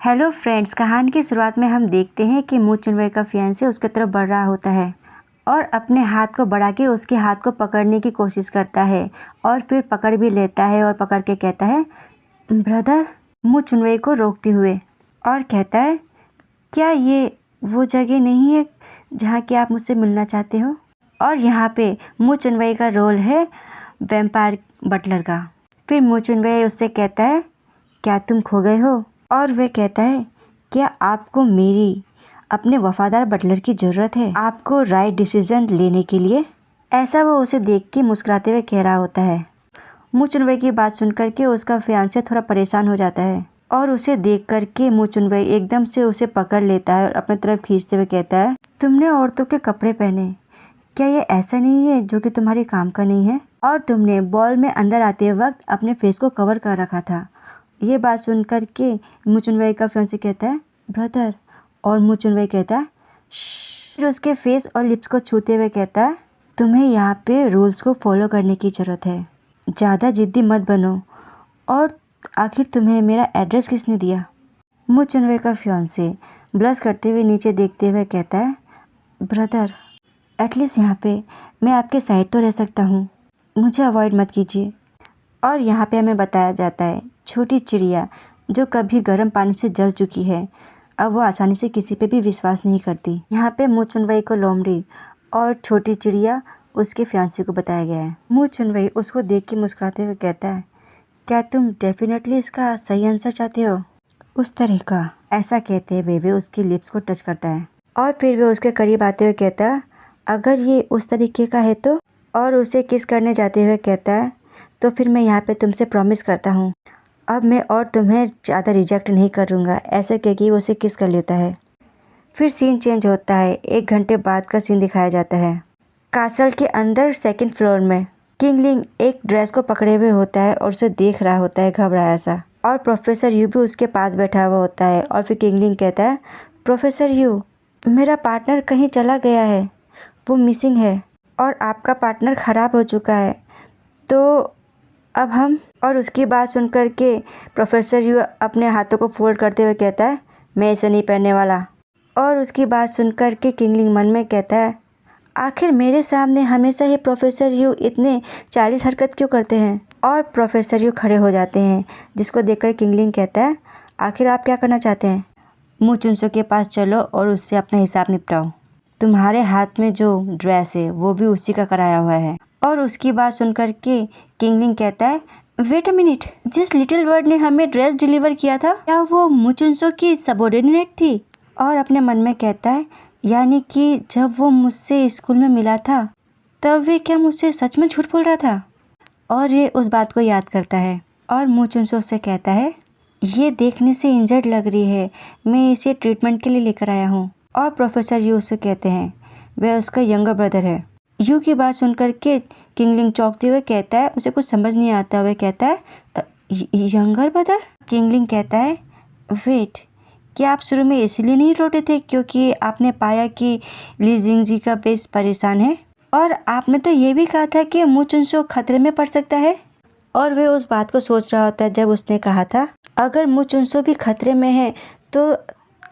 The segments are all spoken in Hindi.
हेलो फ्रेंड्स, कहानी की शुरुआत में हम देखते हैं कि मू चुनवई का फियांसे उसके तरफ बढ़ रहा होता है और अपने हाथ को बढ़ा के उसके हाथ को पकड़ने की कोशिश करता है और फिर पकड़ भी लेता है और पकड़ के कहता है ब्रदर, मू चुनवई को रोकते हुए, और कहता है क्या ये वो जगह नहीं है जहाँ कि आप मुझसे मिलना चाहते हो। और यहाँ पे मू चुनवई का रोल है वैम्पायर बटलर का। फिर मू चुनवई उससे कहता है क्या तुम खो गए हो, और वह कहता है क्या आपको मेरी अपने वफादार बटलर की ज़रूरत है आपको राइट डिसीजन लेने के लिए। ऐसा वो उसे देख के मुस्कुराते हुए कह रहा होता है। मू चुनवई की बात सुनकर के उसका फियांसे थोड़ा परेशान हो जाता है और उसे देख कर के मू चुनवई एकदम से उसे पकड़ लेता है और अपनी तरफ खींचते हुए कहता है तुमने औरतों के कपड़े पहने, क्या ये ऐसा नहीं है जो कि तुम्हारे काम का नहीं है, और तुमने बॉल में अंदर आते वक्त अपने फेस को कवर कर रखा था। ये बात सुनकर के मू चुनवई का फियांसे कहता है ब्रदर, और मू चुनवई कहता है फिर उसके फेस और लिप्स को छूते हुए कहता है तुम्हें यहाँ पे रूल्स को फॉलो करने की ज़रूरत है, ज़्यादा जिद्दी मत बनो, और आखिर तुम्हें मेरा एड्रेस किसने दिया। मू चुनवई का फियांसे ब्लश करते हुए नीचे देखते हुए कहता है ब्रदर, एटलीस्ट यहाँ पे मैं आपके साइड तो रह सकता हूँ, मुझे अवॉइड मत कीजिए। और यहाँ पे हमें बताया जाता है छोटी चिड़िया जो कभी गर्म पानी से जल चुकी है, अब वो आसानी से किसी पे भी विश्वास नहीं करती। यहाँ पे मू चुनवई को लोमड़ी और छोटी चिड़िया उसके फियांसे को बताया गया है। मू चुनवई उसको देख के मुस्कुराते हुए कहता है क्या तुम डेफिनेटली इसका सही आंसर चाहते हो, उस तरह का। ऐसा कहते हुए वे उसकी लिप्स को टच करता है और फिर वे उसके करीब आते हुए कहता है अगर ये उस तरीके का है तो, और उसे किस करने जाते हुए कहता है तो फिर मैं यहाँ पे तुमसे प्रॉमिस करता हूँ अब मैं और तुम्हें ज़्यादा रिजेक्ट नहीं करूँगा। ऐसे कह के वो उसे किस कर लेता है। फिर सीन चेंज होता है, 1 घंटे बाद का सीन दिखाया जाता है। कासल के अंदर 2nd फ्लोर में किंगलिंग एक ड्रेस को पकड़े हुए होता है और उसे देख रहा होता है घबराया सा, और प्रोफेसर यू भी उसके पास बैठा हुआ होता है। और फिर किंगलिंग कहता है प्रोफेसर यू, मेरा पार्टनर कहीं चला गया है, वो मिसिंग है और आपका पार्टनर ख़राब हो चुका है, तो अब हम। और उसकी बात सुनकर के प्रोफेसर यू अपने हाथों को फोल्ड करते हुए कहता है मैं इसे नहीं पहनने वाला। और उसकी बात सुनकर के किंगलिंग मन में कहता है आखिर मेरे सामने हमेशा ही प्रोफेसर यू इतने चालीस हरकत क्यों करते हैं। और प्रोफेसर यू खड़े हो जाते हैं, जिसको देखकर किंगलिंग कहता है आखिर आप क्या करना चाहते हैं। मू चुनसो के पास चलो और उससे अपना हिसाब निपटाओ, तुम्हारे हाथ में जो ड्रेस है वो भी उसी का कराया हुआ है। और उसकी बात सुनकर के किंगलिंग कहता है वेट अ मिनट, जिस लिटिल बर्ड ने हमें ड्रेस डिलीवर किया था क्या वो मू चुनसो की सबऑर्डिनेट थी। और अपने मन में कहता है यानी कि जब वो मुझसे स्कूल में मिला था तब वे क्या मुझसे सच में झूठ बोल रहा था। और ये उस बात को याद करता है और मू चुनसो से कहता है ये देखने से इंजर्ड लग रही है, मैं इसे ट्रीटमेंट के लिए लेकर आया हूँ। और प्रोफेसर यू उससे कहते हैं वह उसका यंगर ब्रदर है। यू की बात सुनकर के किंगलिंग चौंकते हुए कहता है उसे कुछ समझ नहीं आता। वह कहता है यंगर ब्रदर। किंगलिंग कहता है वेट, क्या आप शुरू में इसलिए नहीं लौटे थे क्योंकि आपने पाया कि ली जिंगजी का बेस परेशान है, और आपने तो ये भी कहा था कि मू चुनसो खतरे में पड़ सकता है। और वह उस बात को सोच रहा होता है जब उसने कहा था अगर मू चुनसो भी खतरे में है तो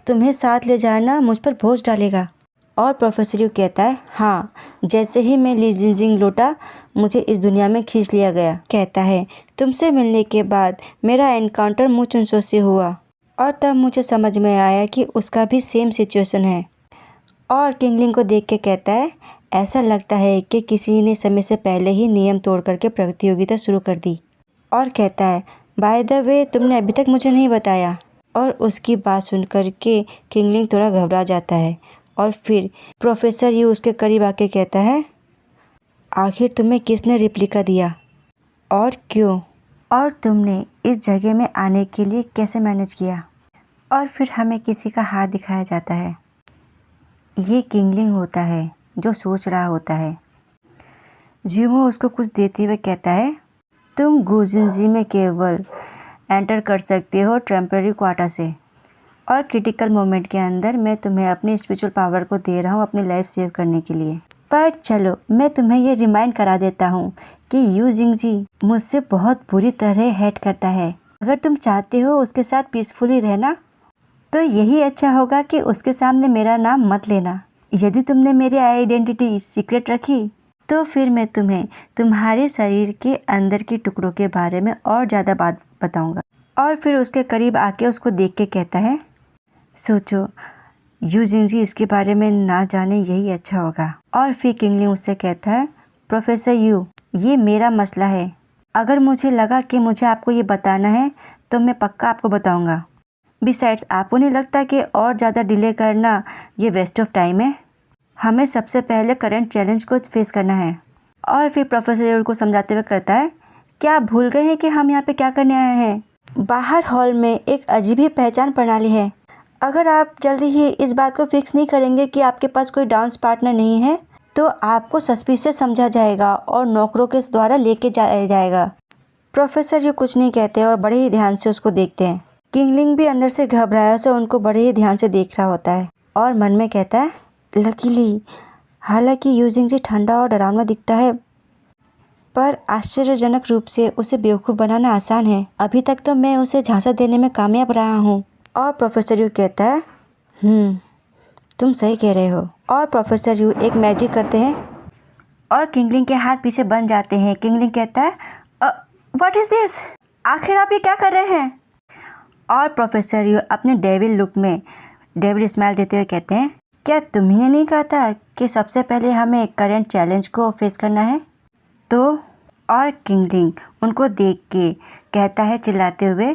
तुम्हें साथ ले जाना मुझ पर बोझ डालेगा। और प्रोफेसर यू कहता है हाँ, जैसे ही मैं ली जिंगजिंग लौटा मुझे इस दुनिया में खींच लिया गया। कहता है तुमसे मिलने के बाद मेरा एनकाउंटर मू चुनसो से हुआ और तब मुझे समझ में आया कि उसका भी सेम सिचुएशन है। और किंगलिंग को देख के कहता है ऐसा लगता है कि किसी ने समय से पहले ही नियम तोड़ करके प्रतियोगिता शुरू कर दी। और कहता है बाय द वे तुमने अभी तक मुझे नहीं बताया। और उसकी बात सुनकर के किंगलिंग थोड़ा घबरा जाता है और फिर प्रोफेसर यू उसके करीब आके कहता है आखिर तुम्हें किसने रिप्लिका दिया और क्यों, और तुमने इस जगह में आने के लिए कैसे मैनेज किया। और फिर हमें किसी का हाथ दिखाया जाता है, ये किंगलिंग होता है जो सोच रहा होता है। ज्यूमो उसको कुछ देते हुए कहता है तुम गुजिनजी में केवल एंटर कर सकते हो टेम्पररी क्वार्टर से, और क्रिटिकल मोमेंट के अंदर मैं तुम्हें अपनी स्पिरिचुअल पावर को दे रहा हूँ अपनी लाइफ सेव करने के लिए। पर चलो मैं तुम्हें ये रिमाइंड करा देता हूँ कि यू जिंगजी मुझसे बहुत बुरी तरह हेट करता है, अगर तुम चाहते हो उसके साथ पीसफुली रहना तो यही अच्छा होगा कि उसके सामने मेरा नाम मत लेना। यदि तुमने मेरी आइडेंटिटी सीक्रेट रखी तो फिर मैं तुम्हें तुम्हारे शरीर के अंदर के टुकड़ों के बारे में और ज़्यादा बात बताऊंगा। और फिर उसके करीब आके उसको देख के कहता है, सोचो यू जिंजी इसके बारे में ना जाने यही अच्छा होगा। और फिर किंगलिंग उससे कहता है, प्रोफेसर यू, ये मेरा मसला है। अगर मुझे लगा कि मुझे आपको ये बताना है तो मैं पक्का आपको बताऊंगा। बिसाइड्स आपको नहीं लगता कि और ज़्यादा डिले करना ये वेस्ट ऑफ टाइम है? हमें सबसे पहले करंट चैलेंज को फेस करना है। और फिर प्रोफेसर यू को समझाते हुए कहता है, क्या आप भूल गए हैं कि हम यहाँ पे क्या करने आए हैं? बाहर हॉल में एक अजीब ही पहचान प्रणाली है। अगर आप जल्दी ही इस बात को फिक्स नहीं करेंगे कि आपके पास कोई डांस पार्टनर नहीं है तो आपको सस्पिशियस समझा जाएगा और नौकरों के द्वारा लेके जाया जाएगा। प्रोफेसर यू कुछ नहीं कहते और बड़े ही ध्यान से उसको देखते हैं। किंगलिंग भी अंदर से घबराया से उनको बड़े ही ध्यान से देख रहा होता है और मन में कहता है, लकीली हालांकि यूजिंग से ठंडा और डरावना दिखता है पर आश्चर्यजनक रूप से उसे बेवकूफ़ बनाना आसान है। अभी तक तो मैं उसे झांसा देने में कामयाब रहा हूँ। और प्रोफेसर यू कहता है, तुम सही कह रहे हो। और प्रोफेसर यू एक मैजिक करते हैं और किंगलिंग के हाथ पीछे बन जाते हैं। किंगलिंग कहता है, व्हाट इज़ दिस? आखिर आप ये क्या कर रहे हैं? और प्रोफेसर यू अपने डेविल लुक में डेविल स्माइल देते हुए कहते हैं, क्या तुम्हें नहीं कहा था कि सबसे पहले हमें करंट चैलेंज को फेस करना है? तो और किंगलिंग उनको देख के कहता है चिल्लाते हुए,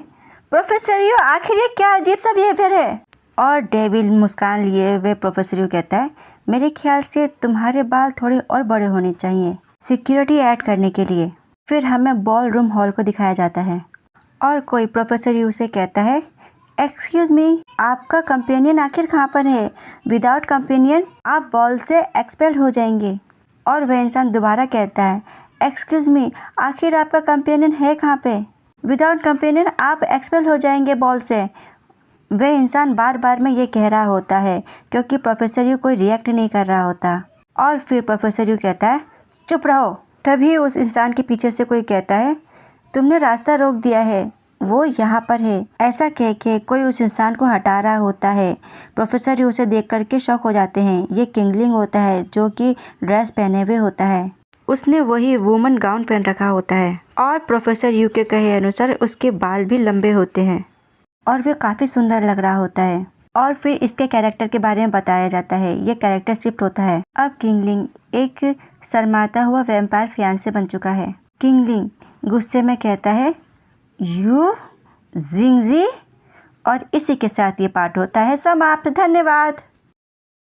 प्रोफेसर यू आखिर ये क्या अजीब सा बिहेवियर है? और डेविल मुस्कान लिए हुए प्रोफेसर यू कहता है, मेरे ख्याल से तुम्हारे बाल थोड़े और बड़े होने चाहिए सिक्योरिटी ऐड करने के लिए। फिर हमें बॉल रूम हॉल को दिखाया जाता है और कोई प्रोफेसर यू से कहता है, एक्सक्यूज़ मी, आपका कंपेनियन आखिर कहाँ पर है? विदाउट कंपेनियन आप बॉल से एक्सपेल हो जाएंगे। और वह इंसान दोबारा कहता है, एक्सक्यूज़ मी, आखिर आपका कंपेनियन है कहाँ पे? विदाउट कंपेनियन आप एक्सपेल हो जाएंगे बॉल से। वह इंसान बार बार में ये कह रहा होता है क्योंकि प्रोफेसर यू कोई रिएक्ट नहीं कर रहा होता। और फिर प्रोफेसर यू कहता है, चुप रहो। तभी उस इंसान के पीछे से कोई कहता है, तुमने रास्ता रोक दिया है, वो यहाँ पर है। ऐसा कह के कोई उस इंसान को हटा रहा होता है। प्रोफेसर यू उसे देख करके शॉक हो जाते हैं। ये किंगलिंग होता है जो कि ड्रेस पहने हुए होता है। उसने वही वुमन गाउन पहन रखा होता है और प्रोफेसर यू के कहे अनुसार उसके बाल भी लंबे होते हैं और वह काफ़ी सुंदर लग रहा होता है। और फिर इसके कैरेक्टर के बारे में बताया जाता है। ये कैरेक्टर शिफ्ट होता है। अब किंगलिंग एक शर्माता हुआ वैम्पायर फियांसे बन चुका है। किंगलिंग गुस्से में कहता है, यू जिंगजी। और इसी के साथ ये पार्ट होता है समाप्त। धन्यवाद।